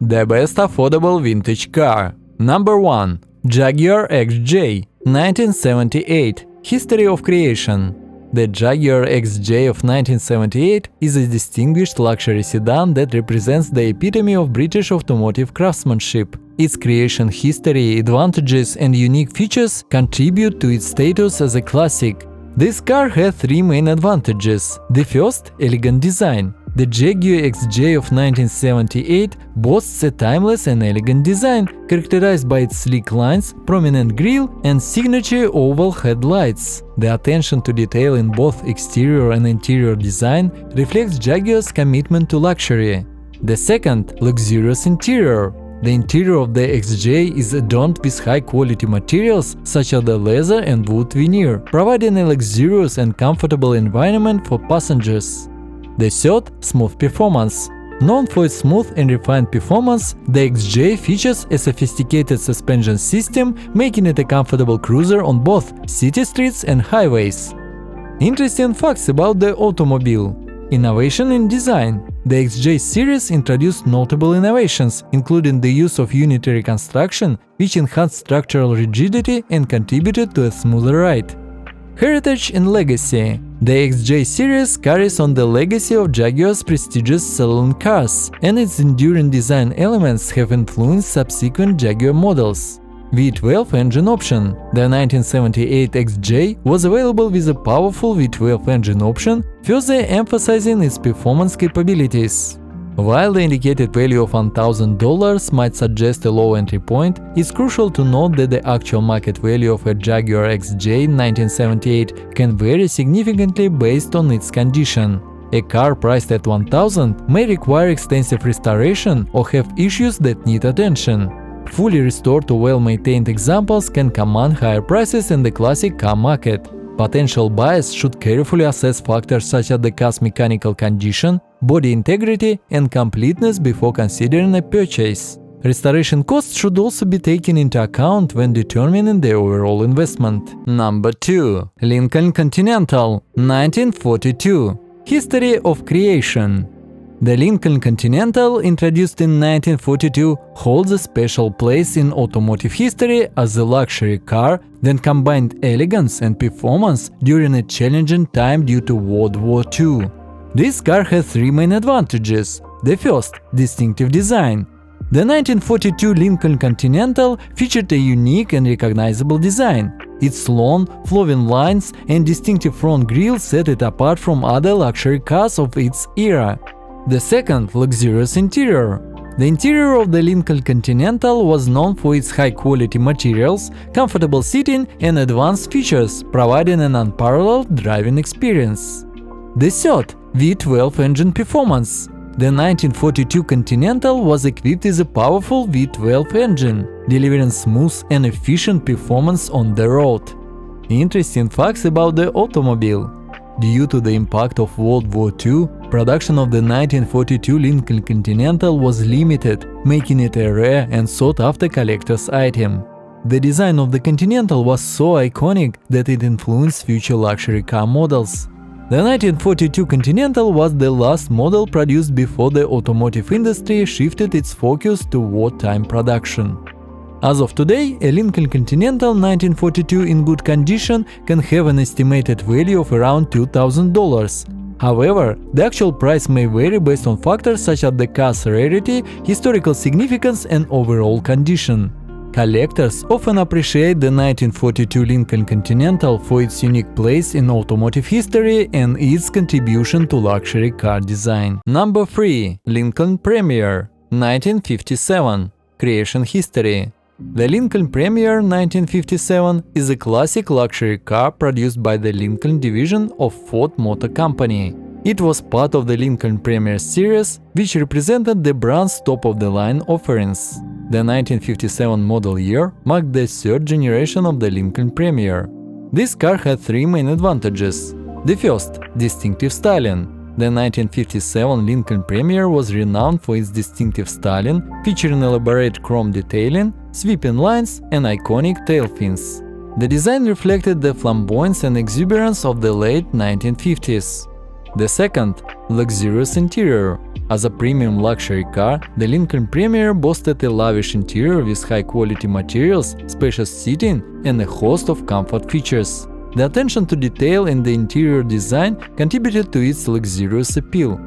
The best affordable vintage car. Number 1. Jaguar XJ, 1978. History of creation. The Jaguar XJ of 1978 is a distinguished luxury sedan that represents the epitome of British automotive craftsmanship. Its creation history, advantages, and unique features contribute to its status as a classic. This car has three main advantages. The first, elegant design. The Jaguar XJ of 1978 boasts a timeless and elegant design, characterized by its sleek lines, prominent grille, and signature oval headlights. The attention to detail in both exterior and interior design reflects Jaguar's commitment to luxury. The second, luxurious interior. The interior of the XJ is adorned with high-quality materials such as the leather and wood veneer, providing a luxurious and comfortable environment for passengers. The third, smooth performance. Known for its smooth and refined performance, the XJ features a sophisticated suspension system, making it a comfortable cruiser on both city streets and highways. Interesting facts about the automobile. Innovation in design. The XJ series introduced notable innovations, including the use of unitary construction, which enhanced structural rigidity and contributed to a smoother ride. Heritage and legacy. The XJ series carries on the legacy of Jaguar's prestigious saloon cars, and its enduring design elements have influenced subsequent Jaguar models. V12 engine option. The 1978 XJ was available with a powerful V12 engine option, further emphasizing its performance capabilities. While the indicated value of $1,000 might suggest a low entry point, it's crucial to note that the actual market value of a Jaguar XJ 1978 can vary significantly based on its condition. A car priced at $1,000 may require extensive restoration or have issues that need attention. Fully restored or well-maintained examples can command higher prices in the classic car market. Potential buyers should carefully assess factors such as the car's mechanical condition, body integrity, and completeness before considering a purchase. Restoration costs should also be taken into account when determining the overall investment. Number 2. Lincoln Continental, 1942. History of creation. The Lincoln Continental, introduced in 1942, holds a special place in automotive history as a luxury car that combined elegance and performance during a challenging time due to World War II. This car has three main advantages. The first, distinctive design. The 1942 Lincoln Continental featured a unique and recognizable design. Its long, flowing lines and distinctive front grille set it apart from other luxury cars of its era. The second, luxurious interior. The interior of the Lincoln Continental was known for its high-quality materials, comfortable seating, and advanced features, providing an unparalleled driving experience. The third, V12 engine performance. The 1942 Continental was equipped with a powerful V12 engine, delivering smooth and efficient performance on the road. Interesting facts about the automobile. Due to the impact of World War II, production of the 1942 Lincoln Continental was limited, making it a rare and sought-after collector's item. The design of the Continental was so iconic that it influenced future luxury car models. The 1942 Continental was the last model produced before the automotive industry shifted its focus to wartime production. As of today, a Lincoln Continental 1942 in good condition can have an estimated value of around $2,000. However, the actual price may vary based on factors such as the car's rarity, historical significance, and overall condition. Collectors often appreciate the 1942 Lincoln Continental for its unique place in automotive history and its contribution to luxury car design. Number 3. Lincoln Premier, 1957. Creation history. The Lincoln Premier 1957 is a classic luxury car produced by the Lincoln division of Ford Motor Company. It was part of the Lincoln Premier series, which represented the brand's top-of-the-line offerings. The 1957 model year marked the third generation of the Lincoln Premier. This car had three main advantages. The first, distinctive styling. The 1957 Lincoln Premier was renowned for its distinctive styling, featuring elaborate chrome detailing, sweeping lines, and iconic tail fins. The design reflected the flamboyance and exuberance of the late 1950s. The second, luxurious interior. As a premium luxury car, the Lincoln Premier boasted a lavish interior with high-quality materials, spacious seating, and a host of comfort features. The attention to detail in the interior design contributed to its luxurious appeal.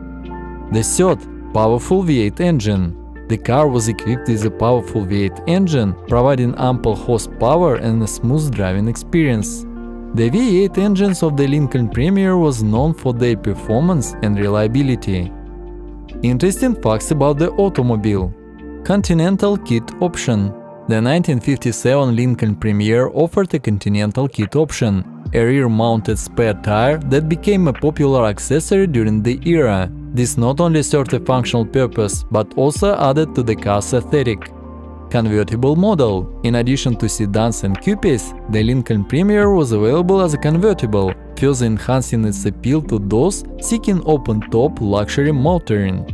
The third, powerful V8 engine. The car was equipped with a powerful V8 engine, providing ample horsepower and a smooth driving experience. The V8 engines of the Lincoln Premier was known for their performance and reliability. Interesting facts about the automobile. Continental kit option. The 1957 Lincoln Premier offered a Continental kit option, a rear-mounted spare tire that became a popular accessory during the era. This not only served a functional purpose, but also added to the car's aesthetic. Convertible model. In addition to sedans and coupes, the Lincoln Premier was available as a convertible, further enhancing its appeal to those seeking open-top luxury motoring.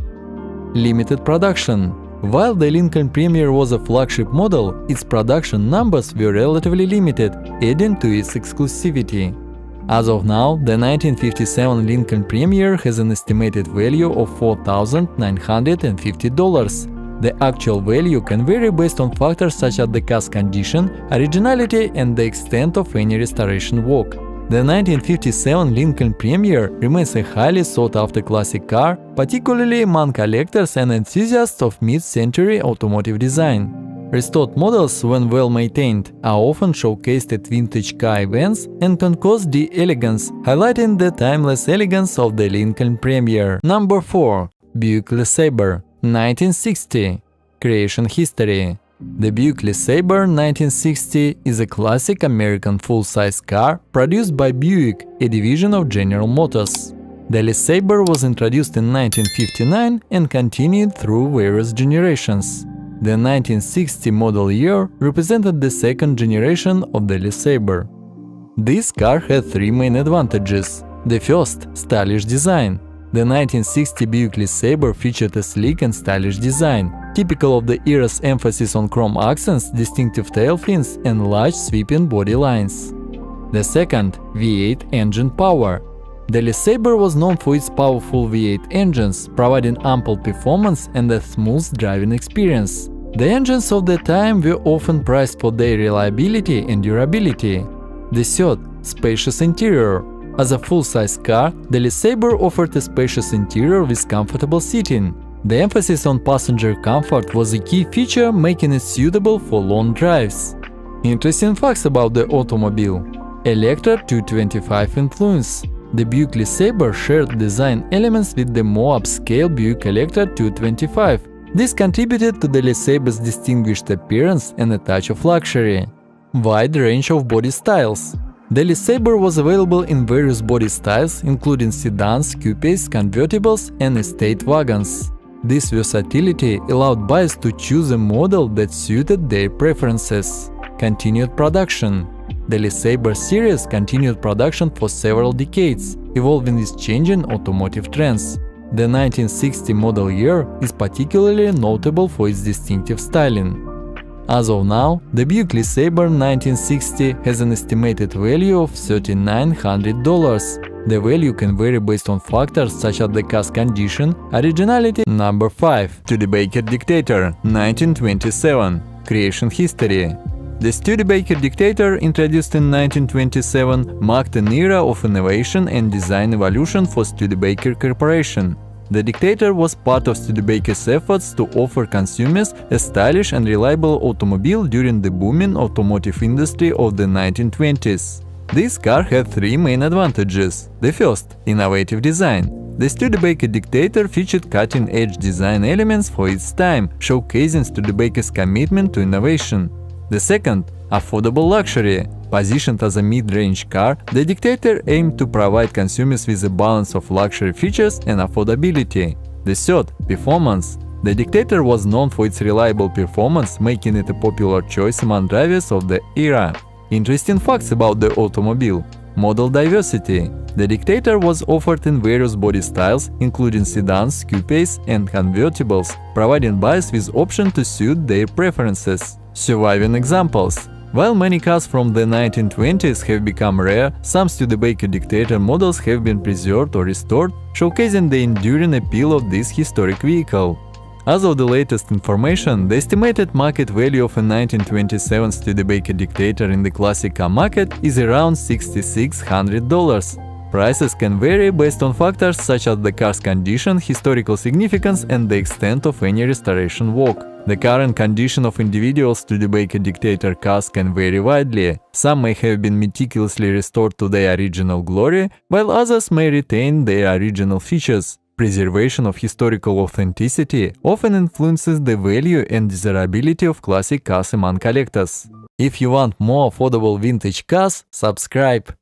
Limited production. While the Lincoln Premier was a flagship model, its production numbers were relatively limited, adding to its exclusivity. As of now, the 1957 Lincoln Premier has an estimated value of $4,950. The actual value can vary based on factors such as the car's condition, originality, and the extent of any restoration work. The 1957 Lincoln Premier remains a highly sought-after classic car, particularly among collectors and enthusiasts of mid-century automotive design. Restored models, when well maintained, are often showcased at vintage car events and concourse the elegance, highlighting the timeless elegance of the Lincoln Premier. Number 4. Buick Le Sabre, 1960. Creation history. The Buick Le Sabre 1960 is a classic American full-size car produced by Buick, a division of General Motors. The Le Sabre was introduced in 1959 and continued through various generations. The 1960 model year represented the second generation of the Le Sabre. This car had three main advantages. The first, stylish design. The 1960 Buick Le Sabre featured a sleek and stylish design, typical of the era's emphasis on chrome accents, distinctive tail fins, and large sweeping body lines. The second, V8 engine power. The Le Sabre was known for its powerful V8 engines, providing ample performance and a smooth driving experience. The engines of the time were often prized for their reliability and durability. The third, spacious interior. As a full-size car, the Le Sabre offered a spacious interior with comfortable seating. The emphasis on passenger comfort was a key feature, making it suitable for long drives. Interesting facts about the automobile. Electra 225 influence. The Buick Le Sabre shared design elements with the more upscale Buick Electra 225. This contributed to the Le Sabre's distinguished appearance and a touch of luxury. Wide range of body styles. The Le Sabre was available in various body styles, including sedans, coupes, convertibles, and estate wagons. This versatility allowed buyers to choose a model that suited their preferences. Continued production. The Le Sabre series continued production for several decades, evolving with changing automotive trends. The 1960 model year is particularly notable for its distinctive styling. As of now, the Buick Le Sabre 1960 has an estimated value of $3,900. The value can vary based on factors such as the car's condition, originality. Number 5. Studbaker Dictator, 1927. Creation history. The Studbaker Dictator, introduced in 1927, marked an era of innovation and design evolution for Studbaker Corporation. The Dictator was part of Studebaker's efforts to offer consumers a stylish and reliable automobile during the booming automotive industry of the 1920s. This car had three main advantages. The first, innovative design. The Studebaker Dictator featured cutting-edge design elements for its time, showcasing Studebaker's commitment to innovation. The second, affordable luxury. Positioned as a mid-range car, the Dictator aimed to provide consumers with a balance of luxury features and affordability. The third, performance. The Dictator was known for its reliable performance, making it a popular choice among drivers of the era. Interesting facts about the automobile. Model diversity. The Dictator was offered in various body styles, including sedans, coupes, and convertibles, providing buyers with options to suit their preferences. Surviving examples. While many cars from the 1920s have become rare, some Studbaker Dictator models have been preserved or restored, showcasing the enduring appeal of this historic vehicle. As of the latest information, the estimated market value of a 1927 Studbaker Dictator in the classic car market is around $6,600. Prices can vary based on factors such as the car's condition, historical significance, and the extent of any restoration work. The current condition of individual Studbaker Dictator cars can vary widely. Some may have been meticulously restored to their original glory, while others may retain their original features. Preservation of historical authenticity often influences the value and desirability of classic cars among collectors. If you want more affordable vintage cars, subscribe.